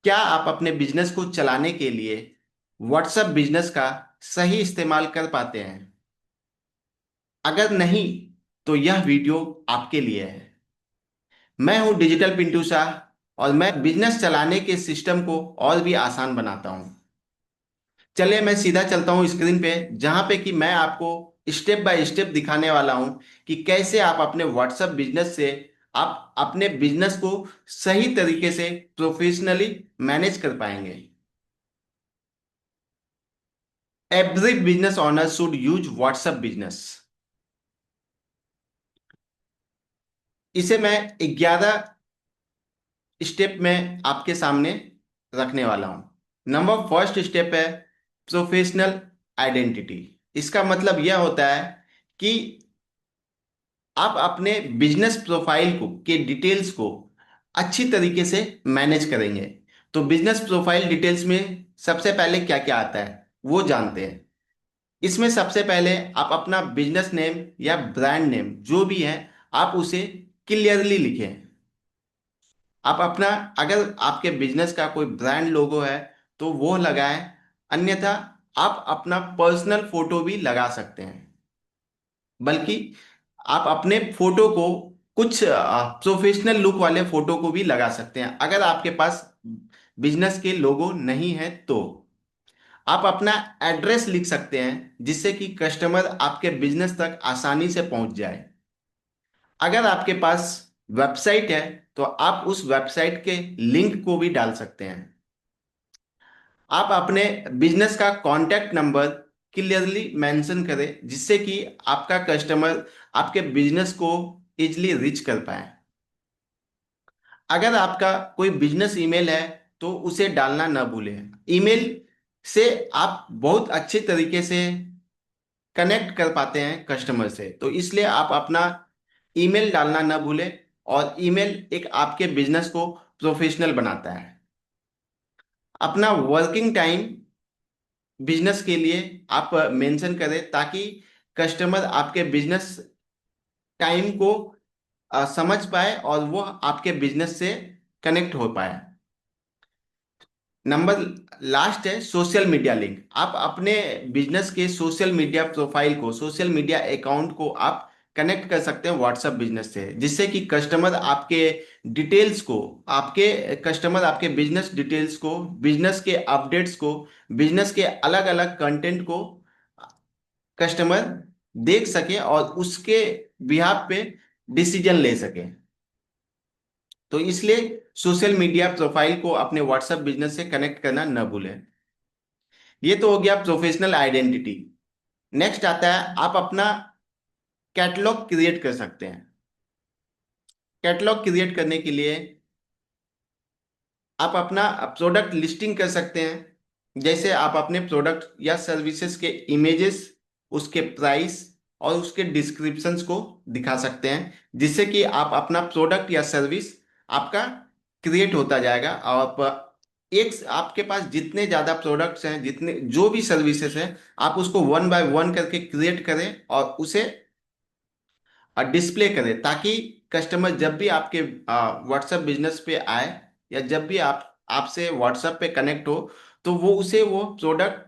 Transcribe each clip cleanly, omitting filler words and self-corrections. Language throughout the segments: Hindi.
क्या आप अपने बिजनेस को चलाने के लिए व्हाट्सएप बिजनेस का सही इस्तेमाल कर पाते हैं? अगर नहीं, तो यह वीडियो आपके लिए है। मैं हूं डिजिटल पिंटू शाह और मैं बिजनेस चलाने के सिस्टम को और भी आसान बनाता हूं। चलिए मैं सीधा चलता हूं स्क्रीन पे, जहां पे कि मैं आपको स्टेप बाय स्टेप दिखाने वाला हूं कि कैसे आप अपने व्हाट्सएप बिजनेस से आप अपने बिजनेस को सही तरीके से प्रोफेशनली मैनेज कर पाएंगे। Every business owner should use WhatsApp business. इसे मैं 11 स्टेप में आपके सामने रखने वाला हूं। नंबर फर्स्ट स्टेप है प्रोफेशनल आइडेंटिटी। इसका मतलब यह होता है कि आप अपने बिजनेस प्रोफाइल को के डिटेल्स को अच्छी तरीके से मैनेज करेंगे। तो बिजनेस प्रोफाइल डिटेल्स में सबसे पहले क्या क्या आता है वो जानते हैं। इसमें सबसे पहले आप अपना बिजनेस नेम या ब्रांड नेम जो भी है आप उसे क्लियरली लिखें। आप अपना, अगर आपके बिजनेस का कोई ब्रांड लोगो है तो वो लगाएं, अन्यथा आप अपना पर्सनल फोटो भी लगा सकते हैं। बल्कि आप अपने फोटो को कुछ प्रोफेशनल लुक वाले फोटो को भी लगा सकते हैं। अगर आपके पास बिजनेस के लोगो नहीं है तो आप अपना एड्रेस लिख सकते हैं, जिससे कि कस्टमर आपके बिजनेस तक आसानी से पहुंच जाए। अगर आपके पास वेबसाइट है तो आप उस वेबसाइट के लिंक को भी डाल सकते हैं। आप अपने बिजनेस का कॉन्टैक्ट नंबर क्लियरली मेंशन करें, जिससे कि आपका कस्टमर आपके बिजनेस को इजली रीच कर पाए। अगर आपका कोई बिजनेस ईमेल है तो उसे डालना न भूलें। ईमेल से आप बहुत अच्छे तरीके से कनेक्ट कर पाते हैं कस्टमर से, तो इसलिए आप अपना ईमेल डालना न भूलें। और ईमेल एक आपके बिजनेस को प्रोफेशनल बनाता है। अपना वर्किंग टाइम बिजनेस के लिए आप मेंशन करें, ताकि कस्टमर आपके बिजनेस टाइम को समझ पाए और वो आपके बिजनेस से कनेक्ट हो पाए। नंबर लास्ट है सोशल मीडिया लिंक। आप अपने बिजनेस के सोशल मीडिया प्रोफाइल को, सोशल मीडिया अकाउंट को आप कनेक्ट कर सकते हैं व्हाट्सएप बिजनेस से, जिससे कि कस्टमर आपके डिटेल्स को, आपके कस्टमर आपके बिजनेस डिटेल्स को, बिजनेस के अपडेट्स को, बिजनेस के अलग अलग कंटेंट को कस्टमर देख सके और उसके बिहाफ पे डिसीजन ले सके। तो इसलिए सोशल मीडिया प्रोफाइल को अपने व्हाट्सएप बिजनेस से कनेक्ट करना न भूलें। ये तो हो गया प्रोफेशनल आइडेंटिटी। नेक्स्ट आता है आप अपना कैटलॉग क्रिएट कर सकते हैं। कैटलॉग क्रिएट करने के लिए आप अपना प्रोडक्ट लिस्टिंग कर सकते हैं। जैसे आप अपने प्रोडक्ट या सर्विसेज के इमेजेस, उसके प्राइस और उसके डिस्क्रिप्शंस को दिखा सकते हैं, जिससे कि आप अपना प्रोडक्ट या सर्विस आपका क्रिएट होता जाएगा। और आप एक, आपके पास जितने ज़्यादा प्रोडक्ट्स हैं, जितने जो भी सर्विसेज हैं, आप उसको वन बाय वन करके क्रिएट करें और उसे डिस्प्ले करें, ताकि कस्टमर जब भी आपके व्हाट्सएप बिजनेस पे आए या जब भी आप आपसे व्हाट्सएप पे कनेक्ट हो, तो वो उसे वो प्रोडक्ट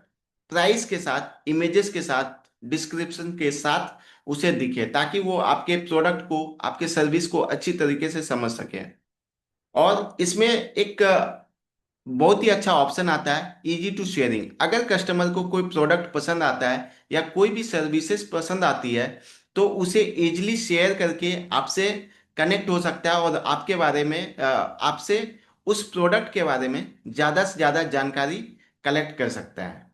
प्राइस के साथ, इमेजेस के साथ, डिस्क्रिप्शन के साथ उसे दिखे, ताकि वो आपके प्रोडक्ट को, आपके सर्विस को अच्छी तरीके से समझ सके। और इसमें एक बहुत ही अच्छा ऑप्शन आता है इजी टू शेयरिंग। अगर कस्टमर को कोई प्रोडक्ट पसंद आता है या कोई भी सर्विसेज पसंद आती है, तो उसे इजीली शेयर करके आपसे कनेक्ट हो सकता है और आपके बारे में, आपसे उस प्रोडक्ट के बारे में ज़्यादा से ज़्यादा जानकारी कलेक्ट कर सकता है।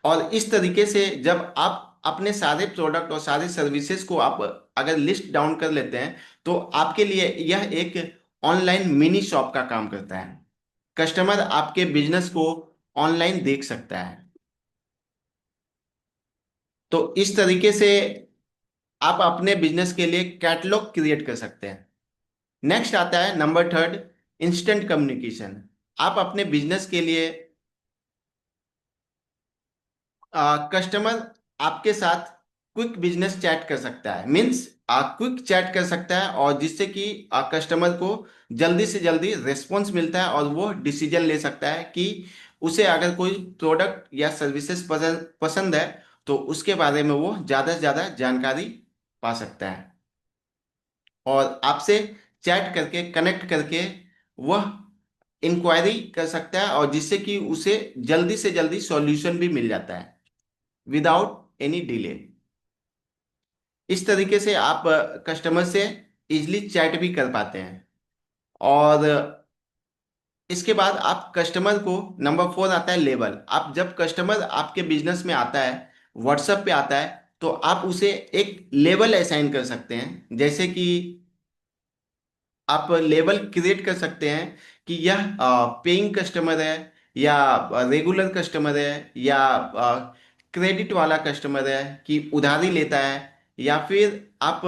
और इस तरीके से जब आप अपने सारे प्रोडक्ट और सारे सर्विसेज को आप अगर लिस्ट डाउन कर लेते हैं, तो आपके लिए यह एक ऑनलाइन मिनी शॉप का काम करता है। कस्टमर आपके बिजनेस को ऑनलाइन देख सकता है। तो इस तरीके से आप अपने बिजनेस के लिए कैटलॉग क्रिएट कर सकते हैं। नेक्स्ट आता है नंबर थर्ड, इंस्टेंट कम्युनिकेशन। आप अपने बिजनेस के लिए कस्टमर आपके साथ क्विक बिजनेस चैट कर सकता है। मीन्स क्विक चैट कर सकता है, और जिससे कि कस्टमर को जल्दी से जल्दी रिस्पॉन्स मिलता है और वो डिसीजन ले सकता है कि उसे अगर कोई प्रोडक्ट या सर्विसेज पसंद पसंद है तो उसके बारे में वो ज़्यादा से ज़्यादा जानकारी पा सकता है, और आपसे चैट करके कनेक्ट करके वह इंक्वायरी कर सकता है, और जिससे कि उसे जल्दी से जल्दी सॉल्यूशन भी मिल जाता है विदाउट एनी डिले। इस तरीके से आप कस्टमर से इजिली चैट भी कर पाते हैं। और इसके बाद आप कस्टमर को, नंबर 4 आता है लेबल। आप जब कस्टमर आपके बिजनेस में आता है, व्हाट्सएप पे आता है, तो आप उसे एक लेबल असाइन कर सकते हैं। जैसे कि आप लेबल क्रिएट कर सकते हैं कि यह पेइंग कस्टमर है, या रेगुलर कस्टमर है, या क्रेडिट वाला कस्टमर है कि उधारी लेता है, या फिर आप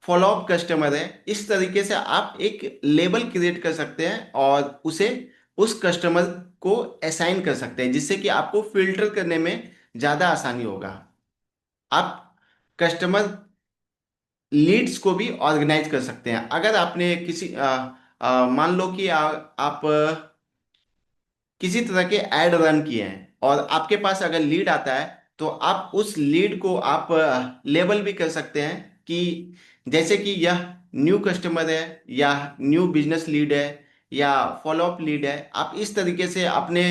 फॉलो अप कस्टमर है। इस तरीके से आप एक लेबल क्रिएट कर सकते हैं और उसे उस कस्टमर को असाइन कर सकते हैं, जिससे कि आपको फिल्टर करने में ज़्यादा आसानी होगा। आप कस्टमर लीड्स को भी ऑर्गेनाइज कर सकते हैं। अगर आपने किसी मान लो कि आप किसी तरह के ऐड रन किए हैं और आपके पास अगर लीड आता है, तो आप उस लीड को आप लेबल भी कर सकते हैं कि जैसे कि यह न्यू कस्टमर है, या न्यू बिजनेस लीड है, या फॉलो अप लीड है। आप इस तरीके से अपने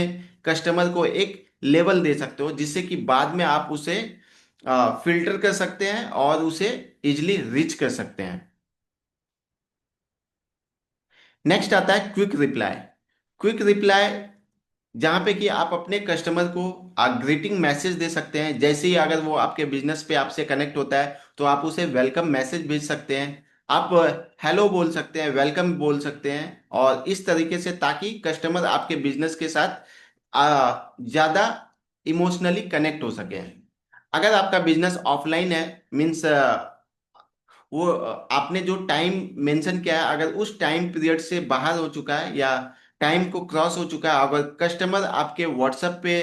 कस्टमर को एक लेबल दे सकते हो, जिससे कि बाद में आप उसे फिल्टर कर सकते हैं और उसे इजिली रीच कर सकते हैं। नेक्स्ट आता है क्विक रिप्लाई। क्विक रिप्लाई जहाँ पे कि आप अपने कस्टमर को ग्रीटिंग मैसेज दे सकते हैं। जैसे ही अगर वो आपके बिजनेस पे आपसे कनेक्ट होता है, तो आप उसे वेलकम मैसेज भेज सकते हैं। आप हेलो बोल सकते हैं, वेलकम बोल सकते हैं, और इस तरीके से, ताकि कस्टमर आपके बिजनेस के साथ ज़्यादा इमोशनली कनेक्ट हो सके। अगर आपका बिजनेस ऑफलाइन है, मीन्स वो आपने जो टाइम मेंशन किया है, अगर उस टाइम पीरियड से बाहर हो चुका है या टाइम को क्रॉस हो चुका है, अगर कस्टमर आपके व्हाट्सएप पे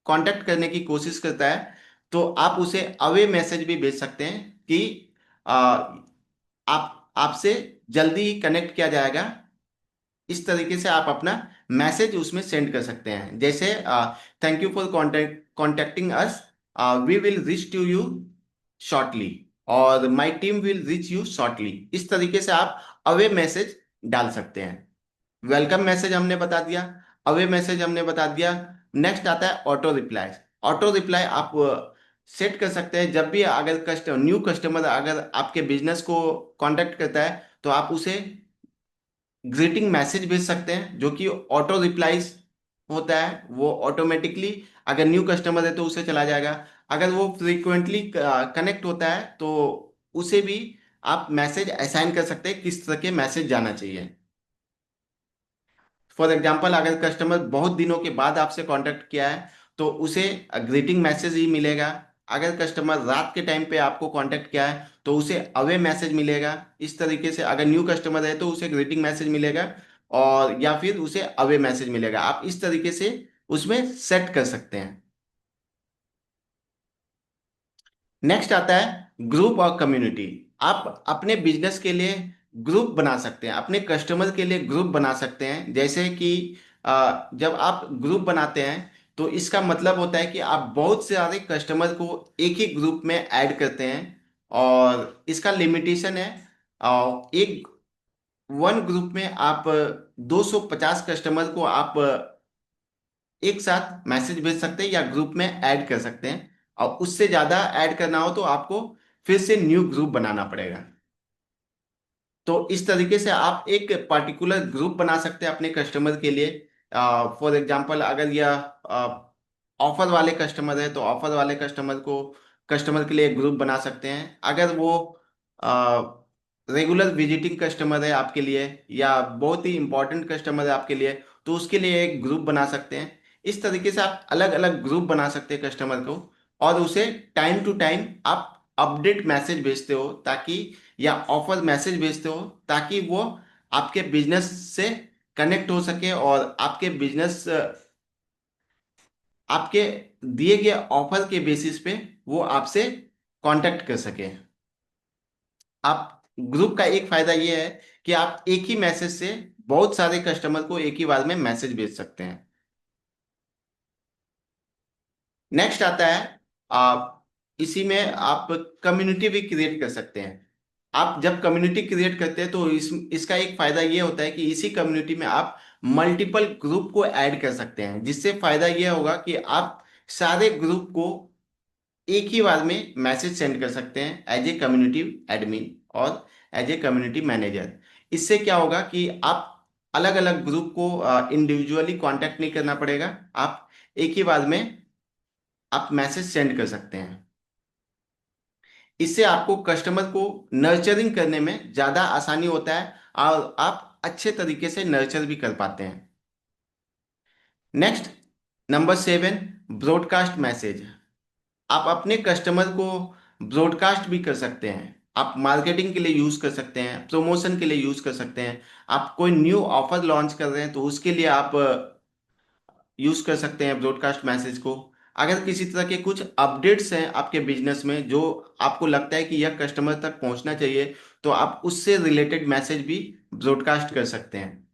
कांटेक्ट करने की कोशिश करता है, तो आप उसे अवे मैसेज भी भेज सकते हैं कि आ, आप आपसे जल्दी ही कनेक्ट किया जाएगा। इस तरीके से आप अपना मैसेज उसमें सेंड कर सकते हैं। जैसे thank you for contacting us, we will reach to you shortly, और my team will reach you shortly. इस तरीके से आप अवे मैसेज डाल सकते हैं। वेलकम मैसेज हमने बता दिया, अवे मैसेज हमने बता दिया। नेक्स्ट आता है ऑटो रिप्लाई। ऑटो रिप्लाई आप सेट कर सकते हैं। जब भी अगर न्यू कस्टमर अगर आपके बिजनेस को कांटेक्ट करता है, तो आप उसे ग्रीटिंग मैसेज भेज सकते हैं, जो कि ऑटो रिप्लाईज होता है। वो ऑटोमेटिकली अगर न्यू कस्टमर है तो उसे चला जाएगा। अगर वो फ्रीक्वेंटली कनेक्ट होता है, तो उसे भी आप मैसेज असाइन कर सकते हैं किस तरह के मैसेज जाना चाहिए। फॉर एग्जाम्पल, अगर कस्टमर बहुत दिनों के बाद आपसे कांटेक्ट किया है, तो उसे ग्रीटिंग मैसेज ही मिलेगा। अगर कस्टमर रात के टाइम पे आपको कांटेक्ट किया है, तो उसे अवे मैसेज मिलेगा। इस तरीके से अगर न्यू कस्टमर है तो उसे ग्रीटिंग मैसेज मिलेगा, और या फिर उसे अवे मैसेज मिलेगा। आप इस तरीके से उसमें सेट कर सकते हैं। नेक्स्ट आता है ग्रुप और कम्युनिटी। आप अपने बिजनेस के लिए ग्रुप बना सकते हैं, अपने कस्टमर के लिए ग्रुप बना सकते हैं। जैसे कि जब आप ग्रुप बनाते हैं, तो इसका मतलब होता है कि आप बहुत से सारे कस्टमर को एक ही ग्रुप में ऐड करते हैं, और इसका लिमिटेशन है एक वन ग्रुप में आप 250 कस्टमर को आप एक साथ मैसेज भेज सकते हैं या ग्रुप में ऐड कर सकते हैं। और उससे ज्यादा ऐड करना हो तो आपको फिर से न्यू ग्रुप बनाना पड़ेगा। तो इस तरीके से आप एक पर्टिकुलर ग्रुप बना सकते हैं अपने कस्टमर के लिए। फॉर एग्जांपल, अगर यह ऑफर वाले कस्टमर है, तो ऑफर वाले कस्टमर के लिए एक ग्रुप बना सकते हैं। अगर वो रेगुलर विजिटिंग कस्टमर है आपके लिए, या बहुत ही इंपॉर्टेंट कस्टमर है आपके लिए, तो उसके लिए एक ग्रुप बना सकते हैं। इस तरीके से आप अलग अलग ग्रुप बना सकते हैं कस्टमर को, और उसे टाइम टू टाइम आप अपडेट मैसेज भेजते हो, ताकि या ऑफर मैसेज भेजते हो, ताकि वो आपके बिजनेस से कनेक्ट हो सके, और आपके बिजनेस आपके दिए गए ऑफर के बेसिस पे वो आपसे कांटेक्ट कर सके। आप ग्रुप का एक फायदा ये है कि आप एक ही मैसेज से बहुत सारे कस्टमर को एक ही बार में मैसेज भेज सकते हैं। नेक्स्ट आता है, आप इसी में आप कम्युनिटी भी क्रिएट कर सकते हैं। आप जब कम्युनिटी क्रिएट करते हैं तो इसका एक फायदा ये होता है कि इसी कम्युनिटी में आप मल्टीपल ग्रुप को ऐड कर सकते हैं, जिससे फायदा ये होगा कि आप सारे ग्रुप को एक ही बार में मैसेज सेंड कर सकते हैं एज ए कम्युनिटी एडमिन और एज ए कम्युनिटी मैनेजर। इससे क्या होगा कि आप अलग अलग ग्रुप को इंडिविजुअली कांटेक्ट नहीं करना पड़ेगा, आप एक ही बार में आप मैसेज सेंड कर सकते हैं। इससे आपको कस्टमर को नर्चरिंग करने में ज़्यादा आसानी होता है और आप अच्छे तरीके से नर्चर भी कर पाते हैं। Next, number 7, broadcast message. आप अपने कस्टमर को ब्रॉडकास्ट भी कर सकते हैं। आप मार्केटिंग के लिए यूज़ कर सकते हैं, प्रमोशन के लिए यूज़ कर सकते हैं। आप कोई न्यू ऑफर लॉन्च कर रहे हैं तो उसके लिए आप यूज कर सकते हैं ब्रॉडकास्ट मैसेज को। अगर किसी तरह के कुछ अपडेट्स हैं आपके बिजनेस में जो आपको लगता है कि यह कस्टमर तक पहुंचना चाहिए, तो आप उससे रिलेटेड मैसेज भी ब्रॉडकास्ट कर सकते हैं।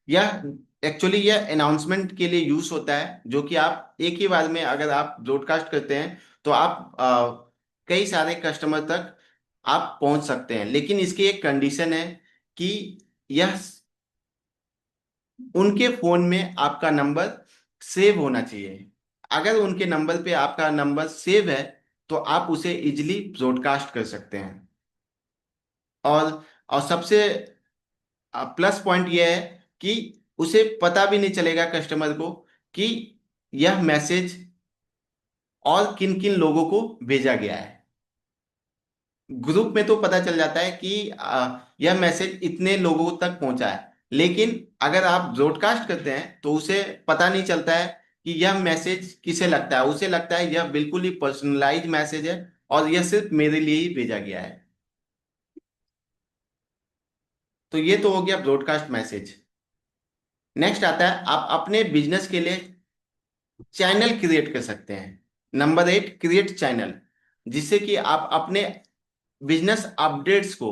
यह एक्चुअली यह अनाउंसमेंट के लिए यूज होता है, जो कि आप एक ही बार में अगर आप ब्रॉडकास्ट करते हैं तो आप कई सारे कस्टमर तक आप पहुंच सकते हैं। लेकिन इसकी एक कंडीशन है कि यह उनके फोन में आपका नंबर सेव होना चाहिए। अगर उनके नंबर पे आपका नंबर सेव है तो आप उसे इजिली ब्रॉडकास्ट कर सकते हैं। और सबसे प्लस पॉइंट यह है कि उसे पता भी नहीं चलेगा कस्टमर को कि यह मैसेज और किन किन लोगों को भेजा गया है। ग्रुप में तो पता चल जाता है कि यह मैसेज इतने लोगों तक पहुंचा है, लेकिन अगर आप ब्रॉडकास्ट करते हैं तो उसे पता नहीं चलता है कि यह मैसेज किसे लगता है। उसे लगता है यह बिल्कुल ही पर्सनलाइज मैसेज है और यह सिर्फ मेरे लिए ही भेजा गया है। तो ये तो हो गया ब्रॉडकास्ट मैसेज। नेक्स्ट आता है, आप अपने बिजनेस के लिए चैनल क्रिएट कर सकते हैं। नंबर 8, क्रिएट चैनल, जिससे कि आप अपने बिजनेस अपडेट्स को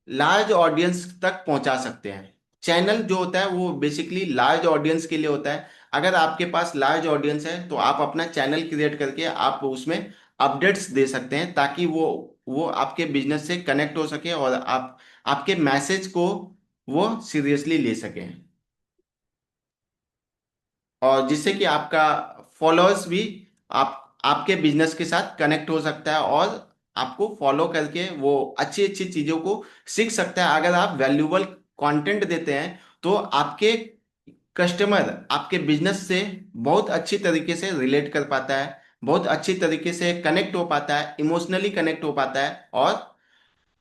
लार्ज ऑडियंस तक पहुंचा सकते हैं। चैनल जो होता है वो बेसिकली लार्ज ऑडियंस के लिए होता है। अगर आपके पास लार्ज ऑडियंस है तो आप अपना चैनल क्रिएट करके आप उसमें अपडेट्स दे सकते हैं, ताकि वो आपके बिजनेस से कनेक्ट हो सके और आप आपके मैसेज को वो सीरियसली ले सकें, और जिससे कि आपका फॉलोअर्स भी आप आपके बिजनेस के साथ कनेक्ट हो सकता है और आपको फॉलो करके वो अच्छी अच्छी चीजों को सीख सकता है। अगर आप वैल्यूबल कंटेंट देते हैं तो आपके कस्टमर आपके बिजनेस से बहुत अच्छी तरीके से रिलेट कर पाता है, बहुत अच्छी तरीके से कनेक्ट हो पाता है, इमोशनली कनेक्ट हो पाता है, और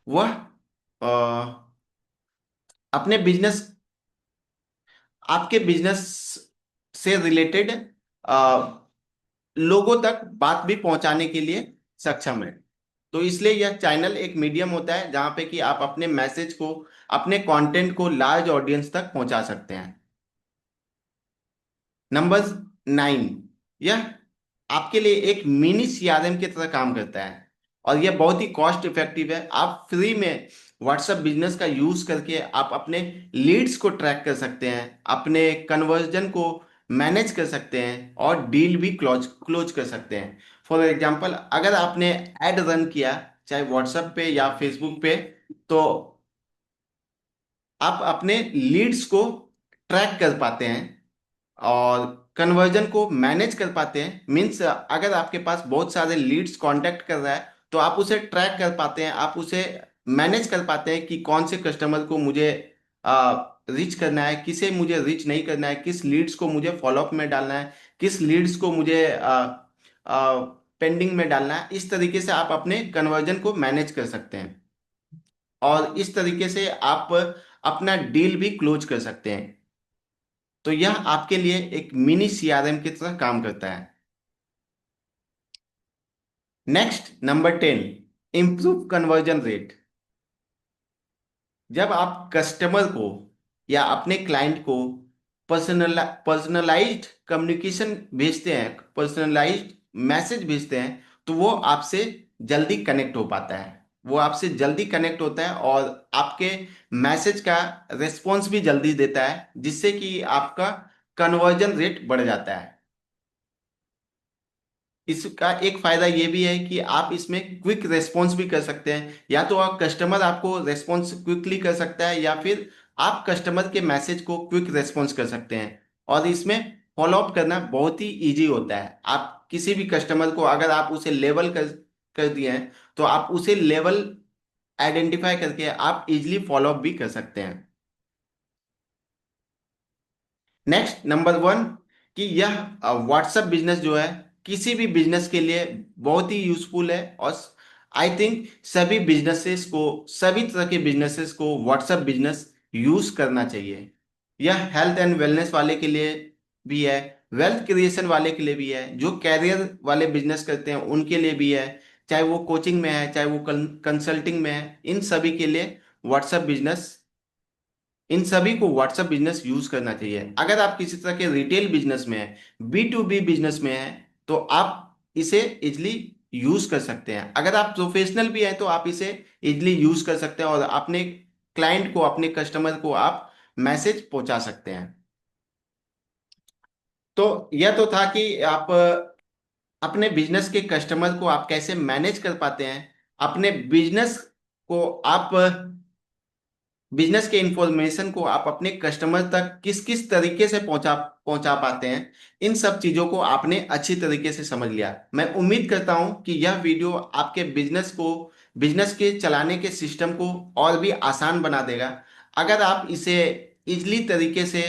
वह अपने बिजनेस आपके बिजनेस से रिलेटेड लोगों तक बात भी पहुंचाने के लिए सक्षम है। तो इसलिए यह चैनल एक मीडियम होता है जहां पे कि आप अपने मैसेज को, अपने कंटेंट को लार्ज ऑडियंस तक पहुंचा सकते हैं। नंबर 9, यह आपके लिए एक मिनी सीआरएम की तरह काम करता है और यह बहुत ही कॉस्ट इफेक्टिव है। आप फ्री में व्हाट्सएप बिजनेस का यूज करके आप अपने लीड्स को ट्रैक कर सकते हैं, अपने कन्वर्जन को मैनेज कर सकते हैं और डील भी क्लोज क्लोज कर सकते हैं। फॉर एग्जांपल, अगर आपने एड रन किया चाहे व्हाट्सएप पे या फेसबुक पे, तो आप अपने लीड्स को ट्रैक कर पाते हैं और कन्वर्जन को मैनेज कर पाते हैं। मीन्स अगर आपके पास बहुत सारे लीड्स कांटेक्ट कर रहा है तो आप उसे ट्रैक कर पाते हैं, आप उसे मैनेज कर पाते हैं कि कौन से कस्टमर को मुझे रीच करना है, किसे मुझे रीच नहीं करना है, किस लीड्स को मुझे फॉलोअप में डालना है, किस लीड्स को मुझे पेंडिंग में डालना है। इस तरीके से आप अपने कन्वर्जन को मैनेज कर सकते हैं और इस तरीके से आप अपना डील भी क्लोज कर सकते हैं। तो यह आपके लिए एक मिनी सीआरएम की तरह काम करता है। Next, number 10, improve conversion rate. जब आप कस्टमर को या अपने क्लाइंट को पर्सनलाइज्ड कम्युनिकेशन भेजते हैं, पर्सनलाइज्ड मैसेज भेजते हैं, तो वो आपसे जल्दी कनेक्ट हो पाता है, वो आपसे जल्दी कनेक्ट होता है और आपके मैसेज का रिस्पॉन्स भी जल्दी देता है, जिससे कि आपका कन्वर्जन रेट बढ़ जाता है। इसका एक फायदा ये भी है कि आप इसमें क्विक रेस्पॉन्स भी कर सकते हैं, या तो आप कस्टमर आपको रेस्पॉन्स क्विकली कर सकता है, या फिर आप कस्टमर के मैसेज को क्विक रेस्पॉन्स कर सकते हैं। और इसमें फॉलो अप करना बहुत ही इजी होता है। आप किसी भी कस्टमर को अगर आप उसे लेवल कर दिए हैं, तो आप उसे लेवल आइडेंटिफाई करके आप इजिली फॉलो अप भी कर सकते हैं। नेक्स्ट नंबर वन, कि यह व्हाट्सएप बिजनेस जो है किसी भी बिजनेस के लिए बहुत ही यूजफुल है। और आई थिंक सभी तरह के बिजनेसेस को व्हाट्सएप बिजनेस यूज करना चाहिए। यह हेल्थ एंड वेलनेस वाले के लिए भी है, वेल्थ क्रिएशन वाले के लिए भी है, जो कैरियर वाले बिजनेस करते हैं उनके लिए भी है, चाहे वो कोचिंग में है चाहे वो कंसल्टिंग में है, इन सभी के लिए व्हाट्सएप बिजनेस इन सभी को व्हाट्सएप बिजनेस यूज करना चाहिए। अगर आप किसी तरह के रिटेल बिजनेस में है, बी टू बी बिजनेस में है, तो आप इसे इजिली यूज कर सकते हैं। अगर आप प्रोफेशनल भी हैं तो आप इसे इजिली यूज कर सकते हैं और अपने क्लाइंट को, अपने कस्टमर को आप मैसेज पहुंचा सकते हैं। तो यह तो था कि आप अपने बिजनेस के कस्टमर को आप कैसे मैनेज कर पाते हैं, अपने बिजनेस को आप बिजनेस के इंफॉर्मेशन को आप अपने कस्टमर तक किस किस तरीके से पहुंचा पहुंचा पाते हैं। इन सब चीजों को आपने अच्छी तरीके से समझ लिया। मैं उम्मीद करता हूं कि यह वीडियो आपके बिजनेस के चलाने के सिस्टम को और भी आसान बना देगा। अगर आप इसे इजली तरीके से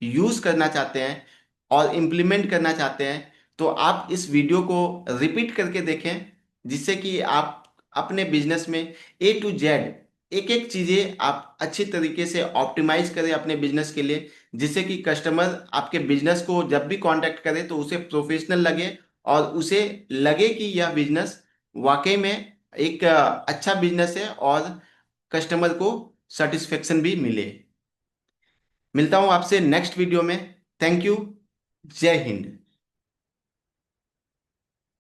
यूज करना चाहते हैं और इम्प्लीमेंट करना चाहते हैं, तो आप इस वीडियो को रिपीट करके देखें, जिससे कि आप अपने बिजनेस में A to Z एक एक चीजें आप अच्छी तरीके से ऑप्टिमाइज करें अपने बिजनेस के लिए, जिससे कि कस्टमर आपके बिजनेस को जब भी कांटेक्ट करे तो उसे प्रोफेशनल लगे और उसे लगे कि यह बिजनेस वाकई में एक अच्छा बिजनेस है और कस्टमर को सेटिस्फेक्शन भी मिले। मिलता हूं आपसे नेक्स्ट वीडियो में। Thank you. जय हिंद।